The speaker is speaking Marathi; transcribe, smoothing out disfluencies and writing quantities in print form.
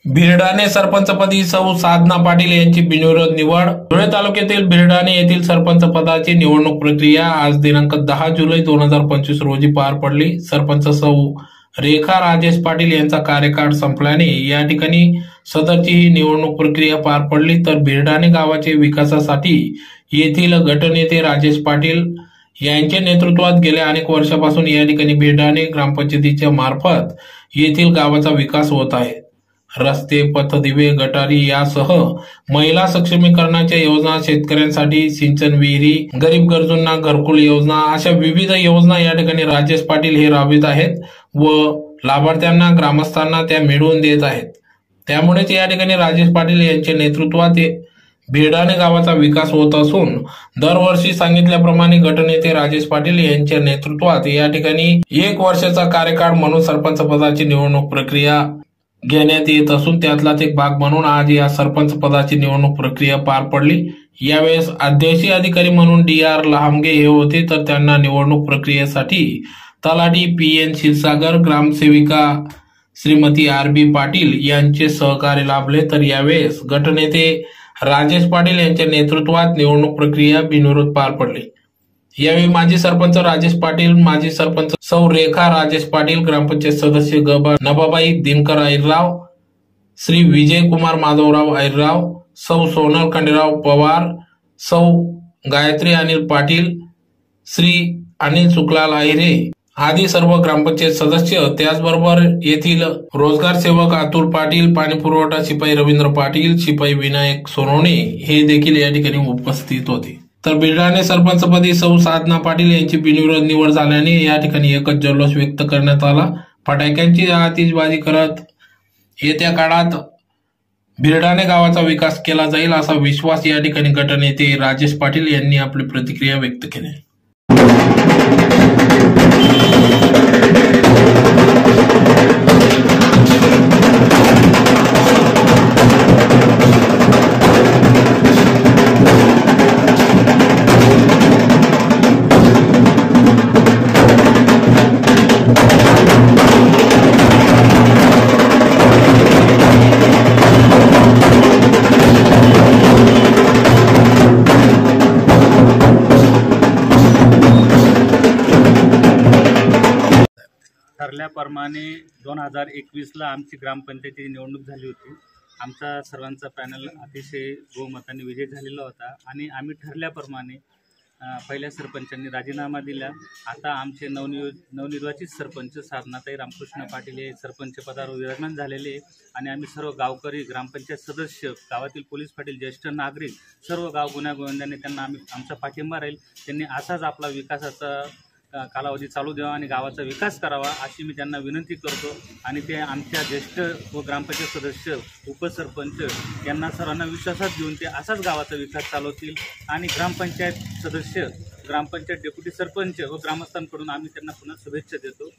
भिरडाणे सरपंचपदी सौ साधना पाटील यांची बिनविरोध निवड। धुळे तालुक्यातील भिरडाणे येथील सरपंच पदाची निवडणूक प्रक्रिया आज दिनांक 10 जुलै 2025 रोजी पार पडली। सरपंच सौ रेखा राजेश पाटील यांचा कार्यकाळ संपल्याने या ठिकाणी सदरची ही निवडणूक प्रक्रिया पार पडली। तर भिरडाणे गावाचे विकासासाठी येथील गटनेते राजेश पाटील यांच्या नेतृत्वात गेल्या अनेक वर्षापासून या ठिकाणी भिरडाणे ग्रामपंचायतीच्या मार्फत येथील गावाचा विकास होत आहे। रस्ते, पथदिवे, गटारी यासह महिला सक्षमीकरणाच्या योजना, शेतकऱ्यांसाठी सिंचन विहिरी, गरीब गरजूंना घरकुल योजना अशा विविध योजना या ठिकाणी राजेश पाटील हे राबवित आहेत व लाभार्थ्यांना, ग्रामस्थांना त्या मिळवून देत आहेत। त्यामुळेच या ठिकाणी राजेश पाटील यांच्या नेतृत्वात भिरडाणे गावाचा विकास होत असून दरवर्षी सांगितल्याप्रमाणे गटनेते राजेश पाटील यांच्या नेतृत्वात या ठिकाणी 1 वर्षाचा कार्यकाळ म्हणून सरपंच पदाची निवडणूक प्रक्रिया घेण्यात येत असून त्यातलाच एक भाग म्हणून आज या सरपंच पदाची निवडणूक प्रक्रिया पार पडली। यावेळेस अध्यक्षी अधिकारी म्हणून DR लहामगे हे होते, तर त्यांना निवडणूक प्रक्रियेसाठी तलाठी PN क्षीरसागर, ग्रामसेविका श्रीमती RB पाटील यांचे सहकार्य लाभले। तर यावेळेस गटनेते राजेश पाटील यांच्या नेतृत्वात निवडणूक प्रक्रिया बिनविरोध पार पडली। यावेळी माजी सरपंच राजेश पाटील, माजी सरपंच सौ रेखा राजेश पाटील, ग्रामपंचायत सदस्य गबा नबाबाई दिनकर ऐरराव, श्री विजय कुमार माधवराव ऐरराव, सौ सोनल खंडेराव पवार, सौ गायत्री अनिल पाटील, श्री अनिल सुखलाल आहिरे आदी सर्व ग्रामपंचायत सदस्य, त्याचबरोबर येथील रोजगार सेवक अतुल पाटील, पाणीपुरवठा शिपाई रवींद्र पाटील, शिपाई विनायक सोनवणे हे देखील या ठिकाणी उपस्थित होते। तर भिरडाणे सरपंचपदी सौ साधना पाटील यांची बिनविरोध निवड झाल्याने या ठिकाणी एकच जल्लोष व्यक्त करण्यात आला। फटाक्यांची आतिषबाजी करत येत्या काळात भिरडाणे गावाचा विकास केला जाईल असा विश्वास या ठिकाणी गटनेते राजेश पाटील यांनी आपली प्रतिक्रिया व्यक्त केली। ठरल्याप्रमाणे 2021ला आमची ग्रामपंचायतीची निवडणूक झाली होती। आमचा सर्वांचा पॅनल अतिशय बहुमताने विजय झालेला होता आणि आम्ही ठरल्याप्रमाणे पहिल्या सरपंचांनी राजीनामा दिला। आता आमचे नवनिर्वाचित सरपंच साधनाताई रामकृष्ण पाटील हे सरपंच पदावर विराजमान झालेले आणि आम्ही सर्व गावकरी, ग्रामपंचायत सदस्य, गावातील पोलीस पाटील, ज्येष्ठ नागरिक, सर्व गाव गुण्यागोविंदाने त्यांना आमचा पाठिंबा राहील। त्यांनी असाच आपला विकासाचा कालावधी चालू द्यावा आणि गावाचा विकास करावा अशी मी त्यांना विनंती करतो आणि ते आमच्या ज्येष्ठ व ग्रामपंचायत सदस्य, उपसरपंच यांना सर्वांना विश्वासात घेऊन ते असाच गावाचा विकास चालवतील आणि ग्रामपंचायत सदस्य, ग्रामपंचायत डेप्युटी सरपंच व ग्रामस्थांकडून आम्ही त्यांना पुन्हा शुभेच्छा देतो।